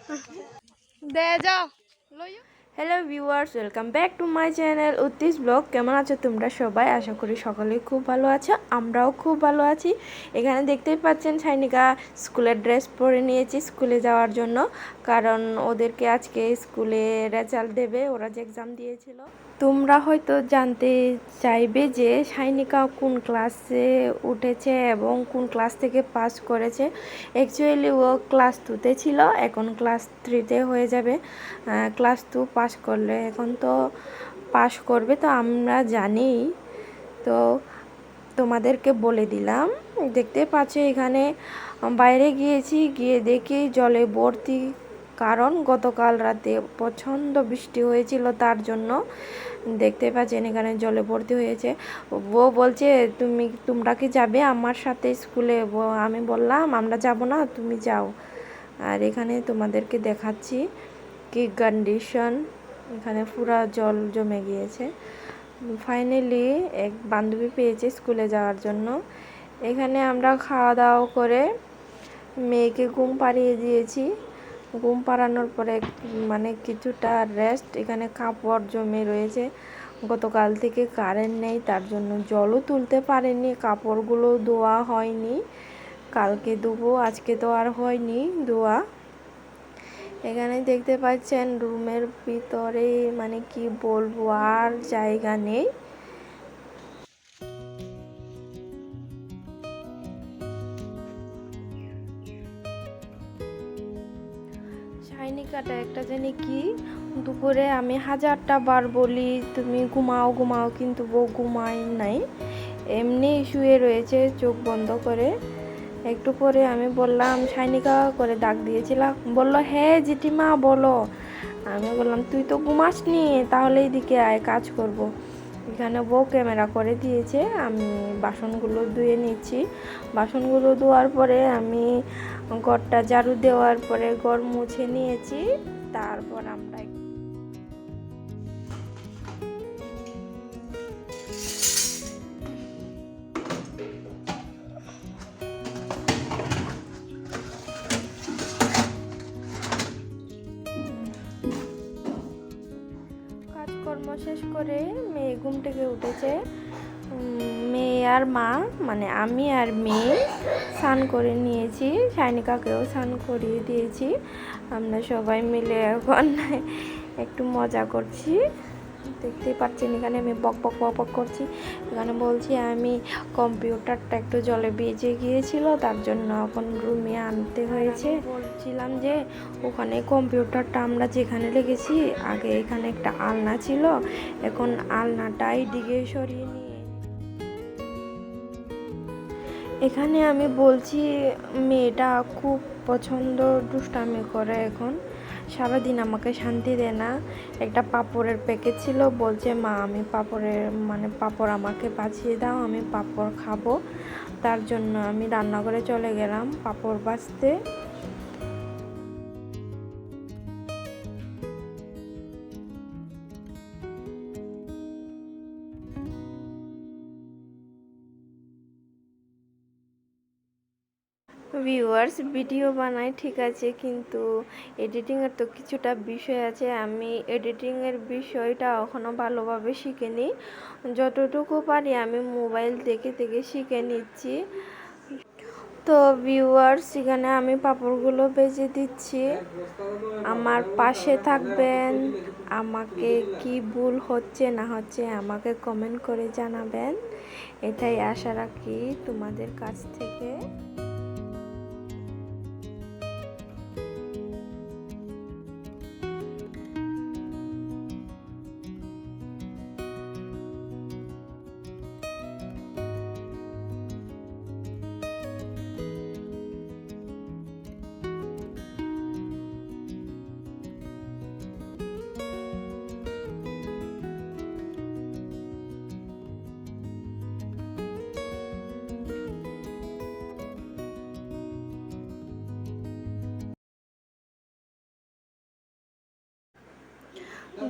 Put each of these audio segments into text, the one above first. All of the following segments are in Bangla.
দে যাও লইও। Hello viewers, welcome back to my channel উত্তিস ব্লগ। কেমন আছো তোমরা সবাই? আশা করি সকলেই খুব ভালো আছো, আমরাও খুব ভালো আছি। এখানে দেখতেই পাচ্ছেন সাইনিকা স্কুলের ড্রেস পরে নিয়েছি স্কুলে যাওয়ার জন্য, কারণ ওদেরকে আজকে স্কুলে রেজাল্ট দেবে, ওরা যে এক্সাম দিয়েছিল। তোমরা হয়তো জানতে চাইবে যে সাইনিকা কোন ক্লাসে উঠেছে এবং কোন ক্লাস থেকে পাস করেছে। অ্যাকচুয়ালি ও ক্লাস 2তে ছিল, এখন ক্লাস 3তে হয়ে যাবে। ক্লাস 2 পাস করলে এখন তো পাস করবে, তো আমরা জানি। তো তোমাদেরকে বলে দিলাম। দেখতে পাচ্ছ এখানে বাইরে গিয়েছি, গিয়ে দেখি জলে ভর্তি, কারণ গতকাল রাতে প্রচণ্ড বৃষ্টি হয়েছিল, তার জন্য দেখতে পাচ্ছেন এখানে জলে ভর্তি হয়েছে। ও বলছে তোমরা কি যাবে আমার সাথে স্কুলে? আমি বললাম আমরা যাব না, তুমি যাও। আর এখানে তোমাদেরকে দেখাচ্ছি কি কন্ডিশন, এখানে পুরা জল জমে গিয়েছে। ফাইনালি এক বান্ধবী পেয়েছে স্কুলে যাওয়ার জন্য। এখানে আমরা খাওয়া দাওয়া করে মেয়েকে ঘুম পাড়িয়ে দিয়েছি। ঘুম পাড়ানোর পরে মানে কিছুটা রেস্ট। এখানে কাপড় জমে রয়েছে, গতকাল থেকে কারেন্ট নেই, তার জন্য জলও তুলতে পারেনি, কাপড়গুলো ধোয়া হয়নি। কালকে ধোবো, আজকে তো আর হয়নি ধোয়া। এখানে দেখতে পাচ্ছেন রুমের ভিতরে মানে কি বলবো, আর জায়গা নেই। সাইনিকাটা একটা জানি কি, দুপুরে আমি হাজারটা বার বলি তুমি ঘুমাও ঘুমাও, কিন্তু ও ঘুমায় নাই, এমনি শুয়ে রয়েছে চোখ বন্ধ করে। একটু পরে আমি বললাম সাইনিকা করে ডাক দিয়েছিলাম, বললো হ্যাঁ জেঠিমা বলো। আমি বললাম তুই তো ঘুমাসনি, তাহলে এইদিকে আয় কাজ করব। এখানে বউ ক্যামেরা করে দিয়েছে, আমি বাসনগুলো ধুয়ে নিচ্ছি। বাসনগুলো ধোয়ার পরে আমি ঘরটা ঝাড়ু দেওয়ার পরে ঘর মুছে নিয়েছি। তারপর আমরা কাজকর্ম শেষ করে মেয়ে ঘুম থেকে উঠেছে। মেয়ে আর মা মানে আমি আর মেয়ে স্নান করে নিয়েছি, সাইনিকাকেও স্নান করিয়ে দিয়েছি। আমরা সবাই মিলে এখন একটু মজা করছি। দেখতেই পাচ্ছেন এখানে আমি বক বক বক বক করছি। এখানে বলছি আমি কম্পিউটারটা একটু জলে ভিজে গিয়েছিল, তার জন্য এখন রুমে আনতে হয়েছে। বলছিলাম যে ওখানে কম্পিউটারটা আমরা যেখানে রেখেছি, আগে এখানে একটা আলনা ছিল, এখন আলনাটাই দিকে সরিয়ে নিয়ে এখানে আমি বলছি মেয়েটা খুব পছন্দ দুষ্টামি করে, এখন সারাদিন আমাকে শান্তি দেয় না। একটা পাঁপড়ের প্যাকেট ছিল, বলছে মা আমি পাঁপড় আমাকে বাছিয়ে দাও, আমি পাঁপড় খাবো। তার জন্য আমি রান্নাঘরে চলে গেলাম পাঁপড় ভাজতে। ভিউয়ার্স, ভিডিও বানাই ঠিক আছে, কিন্তু এডিটিংয়ের তো কিছুটা বিষয় আছে। আমি এডিটিংয়ের বিষয়টা এখনও ভালোভাবে শিখিনি, যতটুকু পারি আমি মোবাইল দেখে দেখে শিখে নিচ্ছি। তো ভিউয়ার্স, এখানে আমি পাঁপড়গুলো ভেজে দিচ্ছি, আমার পাশে থাকবেন। আমাকে কি ভুল হচ্ছে না হচ্ছে আমাকে কমেন্ট করে জানাবেন, এটাই আশা রাখি তোমাদের কাছ থেকে।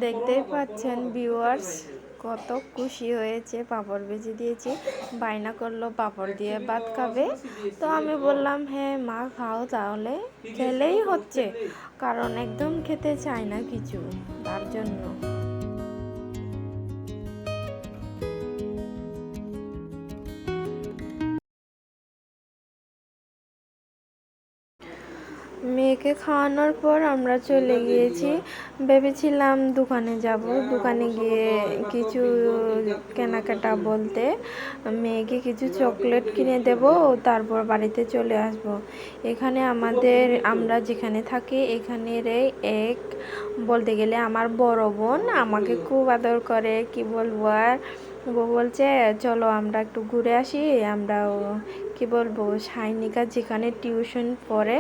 দেখতেই পাচ্ছেন ভিউয়ার্স, কত খুশি হয়েছে, পাঁপড় ভেজে দিয়েছি, বায়না করলো পাঁপড় দিয়ে ভাত খাবে। তো আমি বললাম হ্যাঁ মা খাও, তাহলে খেলেই হচ্ছে, কারণ একদম খেতে চায় না কিছু, তার জন্য। মেয়েকে খাওয়ানোর পর আমরা চলে গিয়েছি, ভেবেছিলাম দোকানে যাব, দোকানে গিয়ে কিছু কেনাকাটা বলতে মেয়েকে কিছু চকলেট কিনে দেব, তারপর বাড়িতে চলে আসব। এখানে আমরা যেখানে থাকি এখানের এক বলতে গেলে আমার বড় বোন আমাকে খুব আদর করে, কি বলবো আর। ও বলছে চলো আমরা একটু ঘুরে আসি, আমরাও কি বলবো সাইনিকা যেখানে টিউশন পড়ে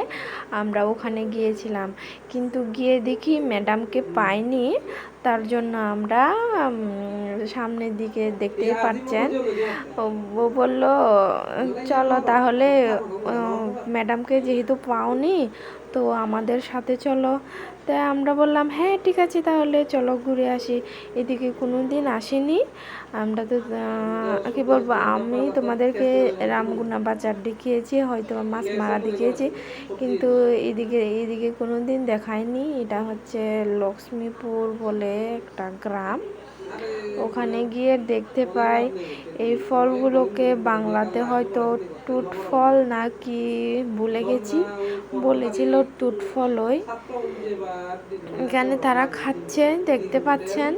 আমরা ওখানে গিয়েছিলাম, কিন্তু গিয়ে দেখি ম্যাডামকে পাইনি। তার জন্য আমরা সামনের দিকে দেখতেই পাচ্ছেন, ও বলল চলো তাহলে ম্যাডামকে যেহেতু পাওনি তো আমাদের সাথে চলো। তাই আমরা বললাম হ্যাঁ ঠিক আছে তাহলে চলো ঘুরে আসি, এদিকে কোনো দিন আসেনি আমরা। তো কী বলবো, আমি তোমাদেরকে রামগুনা বাজার দেখিয়েছি, হয়তো মাছ মারা দেখিয়েছি, কিন্তু এদিকে কোনো দিন দেখায়নি। এটা হচ্ছে লক্ষ্মীপুর বলে একটা গ্রাম, ওখানে গিয়ে দেখতে পাই এই ফলগুলোকে বাংলাতে হয়তো টুট ফল না কি ভুলে গেছি, বলেছিল টুট ফলই। এখানে তারা খাচ্ছে, দেখতে পাচ্ছেন,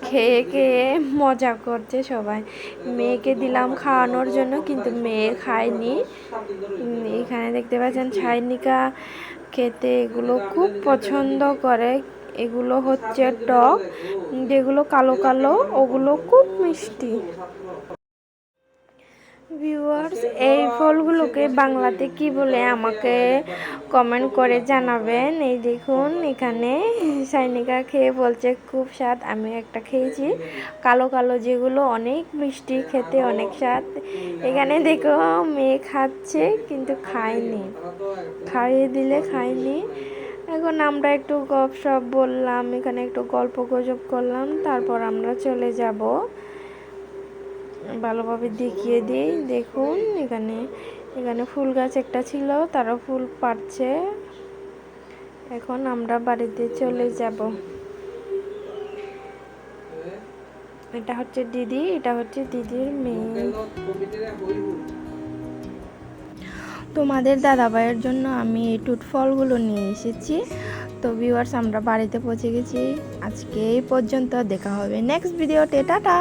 খেয়ে খেয়ে মজা করছে সবাই। মেয়েকে দিলাম খাওয়ানোর জন্য, কিন্তু মেয়ে খায়নি। এখানে দেখতে পাচ্ছেন সাইনিকা খেতে এগুলো খুব পছন্দ করে। এগুলো হচ্ছে টক, যেগুলো কালো কালো ওগুলো খুব মিষ্টি। ভিউয়ার্স, এই ফলগুলোকে বাংলাতে কি বলে আমাকে কমেন্ট করে জানাবেন। এই দেখুন এখানে সাইনিকা খেয়ে বলছে খুব স্বাদ, আমি একটা খেয়েছি কালো কালো যেগুলো অনেক মিষ্টি, খেতে অনেক স্বাদ। এখানে দেখো মেয়ে খাচ্ছে কিন্তু খায়নি, খাইয়ে দিলে খায়নি। এখন আমরা একটু গপসপ বললাম, এখানে একটু গল্প গুজব করলাম, তারপর আমরা চলে যাব। ভালোভাবে দেখিয়ে দিই, দেখুন এখানে ফুল গাছ একটা ছিল, তারা ফুল পাড়ছে। এখন আমরা বাড়িতে চলে যাব। এটা হচ্ছে দিদি, এটা হচ্ছে দিদির মেয়ে। তোমাদের দাদাভাইয়ের জন্য আমি এই টুট ফলগুলো নিয়ে এসেছি। তো ভিউয়ার্স, আমরা বাড়িতে পৌঁছে গেছি, আজকে এই পর্যন্ত, দেখা হবে নেক্সট ভিডিওতে, টাটা।